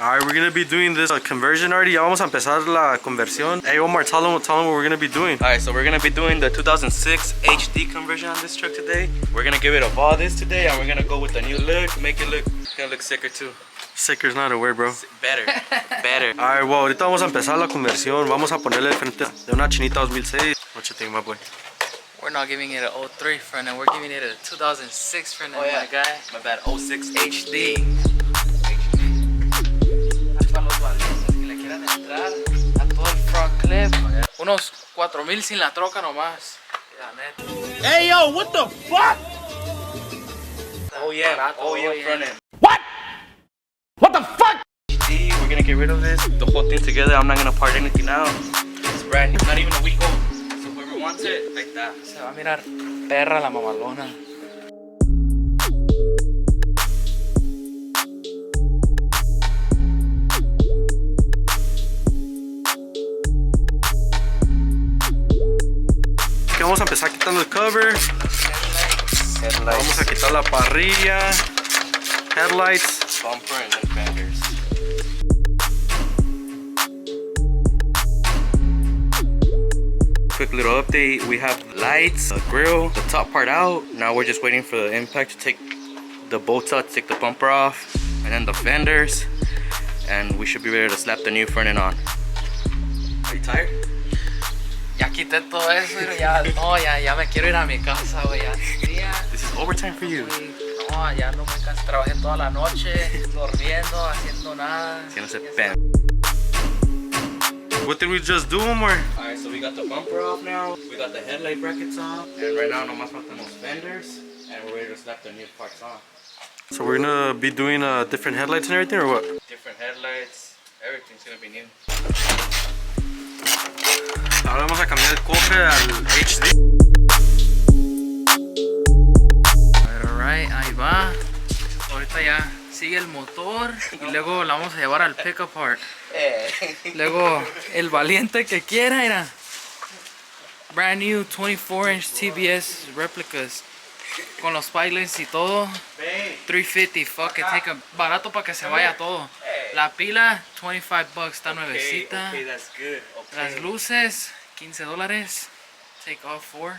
Alright, we're gonna be doing this conversion already. Ya vamos a empezar la conversión. Hey Omar, tell them what we're gonna be doing. Alright, so we're gonna be doing the 2006 HD conversion on this truck today. We're gonna give it a ball this today, and we're gonna go with the new look, make it look, it's gonna look sicker too. Sicker is not a word, bro. Better, better. Alright, well, ahorita vamos a empezar la conversión. Vamos a ponerle el frente de una chinita 2006. What you think, my boy? We're not giving it a 03 front end, we're giving it a 2006 front end, my guy. My bad, 06 HD. Para los valientes que le quieran entrar a todo el front clip. Unos 4,000 sin la troca nomás. Hey yo, what the fuck? Oh yeah, front end. What the fuck? HD, we're gonna get rid of this, the whole thing together. I'm not gonna part anything out. It's brand new, not even a week old. So whoever wants it, like that. Se va a mirar perra la mamalona. Vamos a empezar quitando el cover. Headlights. Vamos a quitar la parrilla. Headlights. Bumper and then fenders. Quick little update, we have lights, the grill, the top part out. Now we're just waiting for the impact to take the bolts out, to take the bumper off, and then the fenders. And we should be ready to slap the new front end on. Are you tired? Ya quité todo eso, pero ya, no, ya me quiero ir a mi casa, güey. This is overtime for you. No, ya no me canso, trabajé toda la noche, durmiendo, haciendo nada. Haciéndose pen. What did we just do, Omar? Alright, so we got the bumper off now, we got the headlight brackets off, and right now nomás faltan los fenders, and we're ready to slap the new parts on. So we're gonna be doing different headlights and everything, or what? Different headlights, everything's gonna be new. Ahora vamos a cambiar el cofre al HD. Alright, ahí va. Ahorita ya sigue el motor y luego la vamos a llevar al pick apart. Luego el valiente que quiera, mira. Brand new 24-inch TBS replicas con los spikes y todo. 350, fuck it, take a barato para que se vaya todo. La pila, $25, está nuevecita. Okay, that's good. Las luces, $15. Take off 4.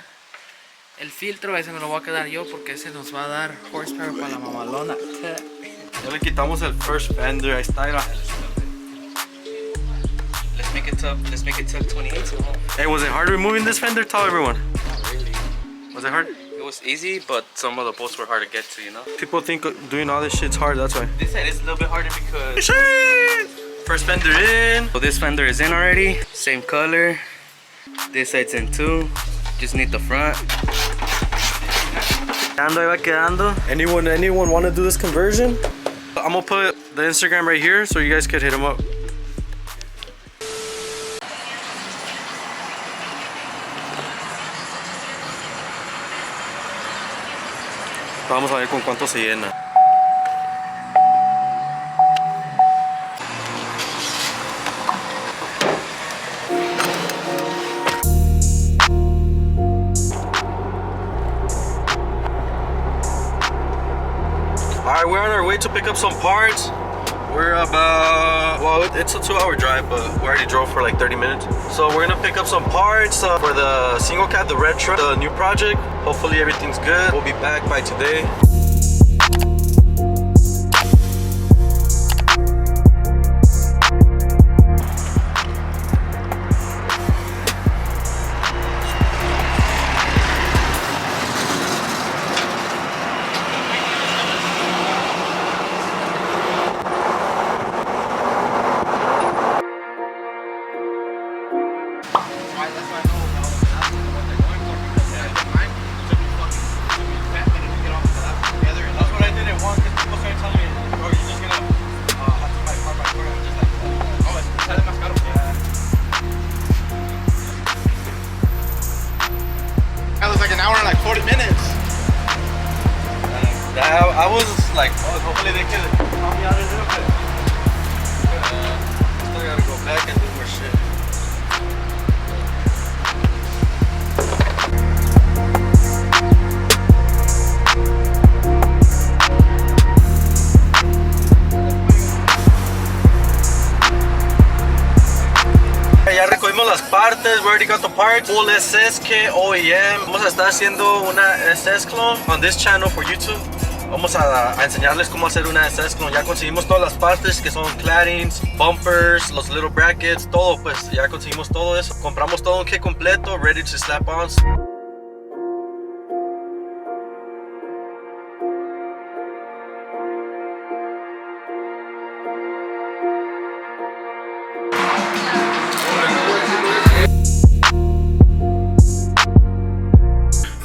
El filtro, ese me lo voy a quedar yo porque ese nos va a dar horsepower para la mamalona. Ya le quitamos el first fender, ahí está. Let's make it tough 28. Hey, was it hard removing this fender? Tell everyone. Not really. Was it hard? It was easy, but some of the bolts were hard to get to, you know? People think doing all this shit's hard, that's why. This side is a little bit harder because... First fender in. So this fender is in already, same color. This side's in too. Just need the front. Anyone want to do this conversion? I'm gonna put the Instagram right here so you guys could hit him up. Vamos a ver con cuánto se llena. Alright, we're on our way to pick up some parts. We're about, well, it's a 2-hour drive, but we already drove for like 30 minutes. So we're gonna pick up some parts for the single cab, the red truck, the new project. Hopefully everything's good. We'll be back by today. I was like, oh, hopefully they can help me out a little bit. Still gotta go back and do more shit. we already got the parts. Full SS kit, OEM. Vamos a estar haciendo una SS clone on this channel for YouTube. Vamos a enseñarles cómo hacer una SS clone. Ya conseguimos todas las partes que son claddings, bumpers, los little brackets, todo pues ya conseguimos todo eso. Compramos todo un kit completo, ready to slap on.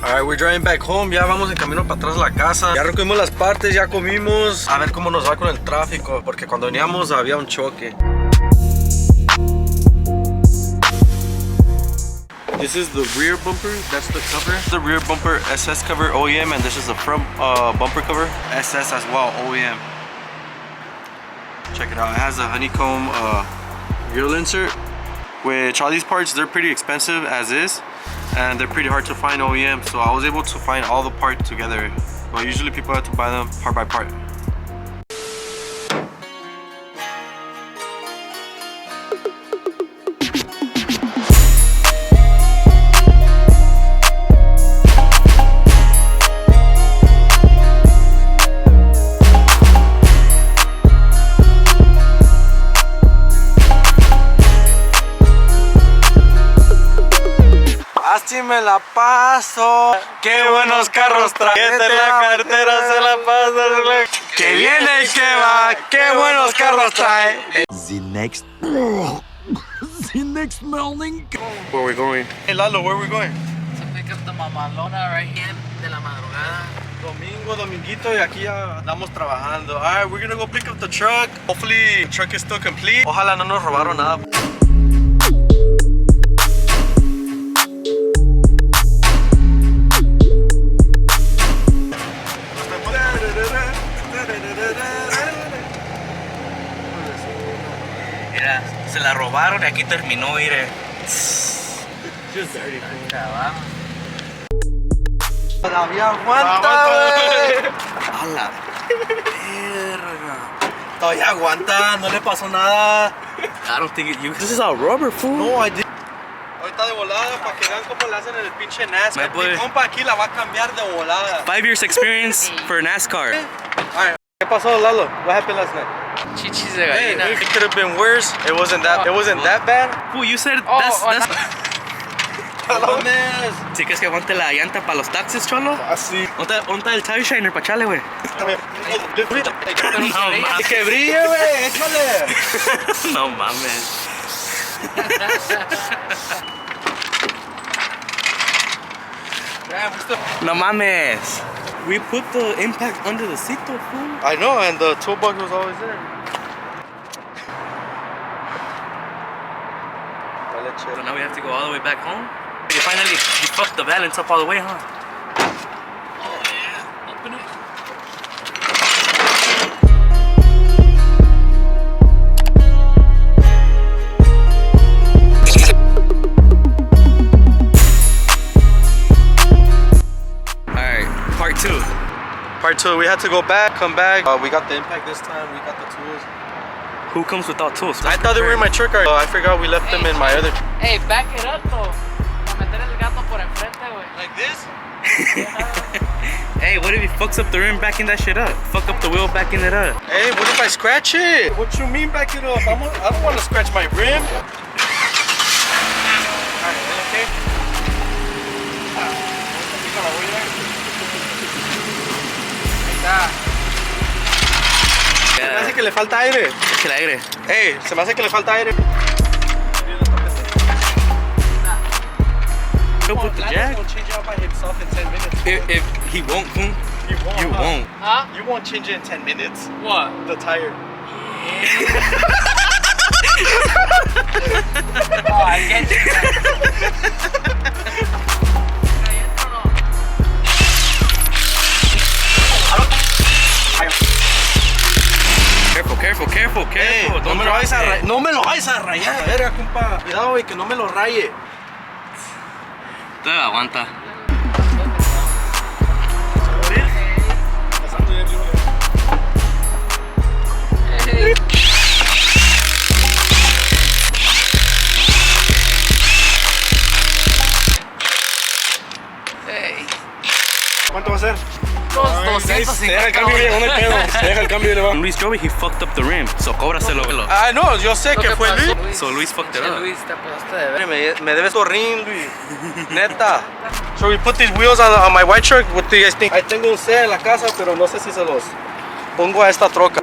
Alright, we're driving back home. Ya vamos en camino para atrás a la casa. Ya recogimos las partes, ya comimos. A ver cómo nos va con el tráfico, porque cuando veníamos había un choque. This is the rear bumper, that's the cover. The rear bumper SS cover OEM, and this is the front bumper cover SS as well, OEM. Check it out, it has a honeycomb grill insert, which all these parts, they're pretty expensive as is. And they're pretty hard to find OEM, so I was able to find all the parts together, but usually people have to buy them part by part. Así me la paso. Qué buenos carros trae. La cartera se la pasa. Que viene y que va. Qué buenos carros trae. The next morning. Where we going? Hey Lalo, where we going? To pick up the mamalona right here de la madrugada. Dominguito, y aquí ya andamos trabajando. Alright, we're gonna go pick up the truck. Hopefully the truck is still complete. Ojalá no nos robaron nada. Mira, se la robaron y aquí terminó, mire. Todavía aguanta, güey. A la verga. Todavía aguanta, no le pasó nada. I don't think this is all rubber, fool. No, I did. Ahorita de volada para que vean cómo le hacen en el pinche NASCAR. Me Mi compa aquí la va a cambiar de volada. 5 years experience for NASCAR. Alright. ¿Qué pasó, Lalo? What happened last night? Chichis de Hey, gallina. it could have been worse. It wasn't that bad. Fool, you said Oh, that's No mames. ¿Sí crees que aguante la llanta para los taxis, cholo? Así. ¿Dónde el tire shiner para echarle, güey? No mames. Que brille, güey. Échale. No mames. No mames. We put the impact under the seat though, fool. I know, and the toolbox was always there. So now we have to go all the way back home? You finally fucked the balance up all the way, huh? Oh yeah, open it. Part two, we had to go back, come back. We got the impact this time, we got the tools. Who comes without tools? I thought they were in my truck already. I forgot we left them in my other. Hey, back it up though. Para meter el gato por enfrente, güey. Like this? Hey, what if he fucks up the rim backing that shit up? Fuck up the wheel backing it up. Hey, what if I scratch it? What you mean back it up? I don't want to scratch my rim. Alright, okay? Se me hace que le falta aire. Es que el aire. Hey, se me hace que le falta aire. He'll put the jack. He'll change it out by himself in 10 minutes. If he won't, fool. You won't. Huh? You won't change it in 10 minutes. What? The tire. Oh, I get you. Careful. Hey, Don't drop it. no me lo vayas a rayar. Verga, compa. Cuidado, güey, que no me lo raye. Todavía aguanta. Deja el cambio y le va, no hay pedo. Deja el cambio y le va. Luis Joey, he fucked up the rim, so cóbraselo. Ah, no, yo sé que fue Luis. So Luis fucked it up. Luis, te pasaste de ver. Me debes torrín, Luis. Neta. So we put these wheels on my white truck. What do you guys think? Ahí tengo un C en la casa, pero no sé si se los pongo a esta troca.